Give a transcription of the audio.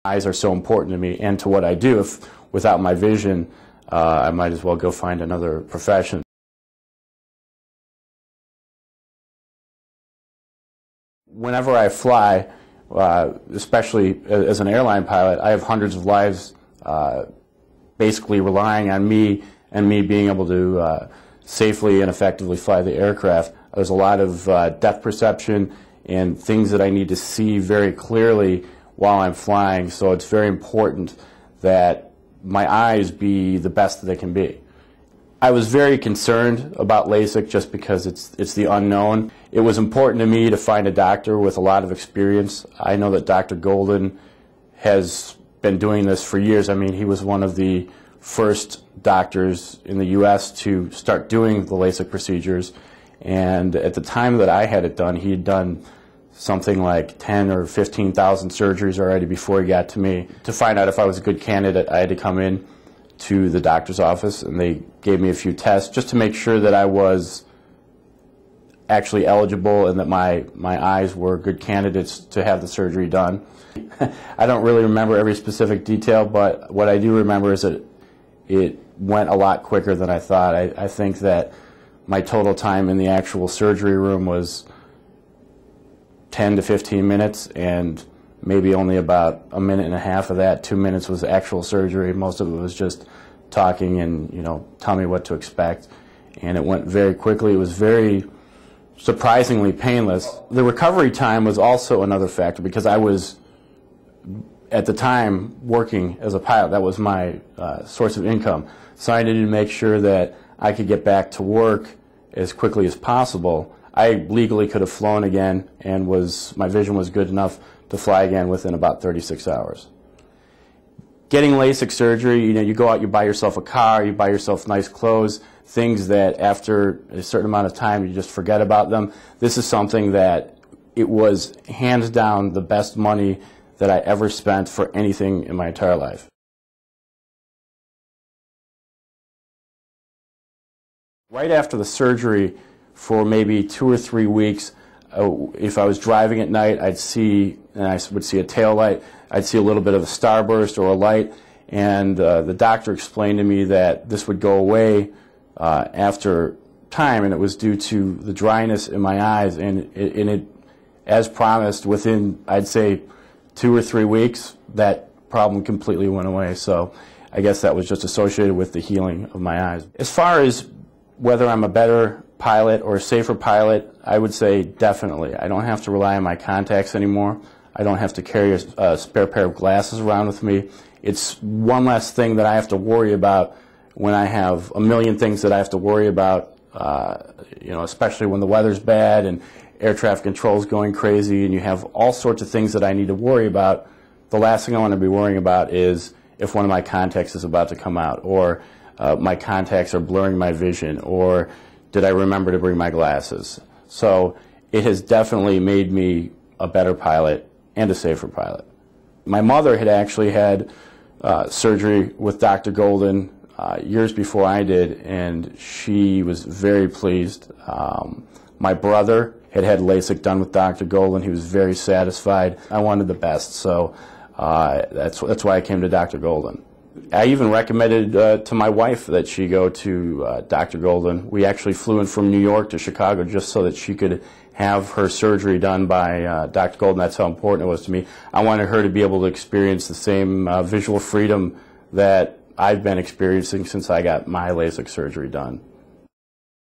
Eyes are so important to me and to what I do. If without my vision, I might as well go find another profession. Whenever I fly, especially as an airline pilot, I have hundreds of lives basically relying on me and me being able to safely and effectively fly the aircraft. There's a lot of depth perception and things that I need to see very clearly while I'm flying, so it's very important that my eyes be the best that they can be. I was very concerned about LASIK just because it's the unknown. It was important to me to find a doctor with a lot of experience. I know that Dr. Golden has been doing this for years. I mean, he was one of the first doctors in the U.S. to start doing the LASIK procedures, and at the time that I had it done, he had done something like 10 or 15,000 surgeries already before he got to me. To find out if I was a good candidate, I had to come in to the doctor's office, and they gave me a few tests just to make sure that I was actually eligible and that my eyes were good candidates to have the surgery done. I don't really remember every specific detail, but what I do remember is that it went a lot quicker than I thought. I think that my total time in the actual surgery room was 10 to 15 minutes, and maybe only about a minute and a half of that, 2 minutes, was actual surgery. Most of it was just talking and, tell me what to expect. And it went very quickly. It was very surprisingly painless. The recovery time was also another factor because I was, at the time, working as a pilot. That was my source of income. So I needed to make sure that I could get back to work as quickly as possible. I legally could have flown again, and my vision was good enough to fly again within about 36 hours. Getting LASIK surgery, you go out, you buy yourself a car, you buy yourself nice clothes, things that after a certain amount of time you just forget about them. This is something that it was hands down the best money that I ever spent for anything in my entire life. Right after the surgery, for maybe 2 or 3 weeks, if I was driving at night, I would see a tail light, I'd see a little bit of a starburst or a light, and the doctor explained to me that this would go away after time, and it was due to the dryness in my eyes, and it, as promised, within, I'd say, 2 or 3 weeks, that problem completely went away. So I guess that was just associated with the healing of my eyes. As far as whether I'm a better pilot or a safer pilot, I would say definitely. I don't have to rely on my contacts anymore. I don't have to carry a spare pair of glasses around with me. It's one less thing that I have to worry about when I have a million things that I have to worry about, especially when the weather's bad and air traffic control is going crazy and you have all sorts of things that I need to worry about. The last thing I want to be worrying about is if one of my contacts is about to come out, or my contacts are blurring my vision, or did I remember to bring my glasses? So it has definitely made me a better pilot and a safer pilot. My mother had actually had surgery with Dr. Golden years before I did, and she was very pleased. My brother had LASIK done with Dr. Golden. He was very satisfied. I wanted the best, so that's why I came to Dr. Golden. I even recommended to my wife that she go to Dr. Golden. We actually flew in from New York to Chicago just so that she could have her surgery done by Dr. Golden. That's how important it was to me. I wanted her to be able to experience the same visual freedom that I've been experiencing since I got my LASIK surgery done.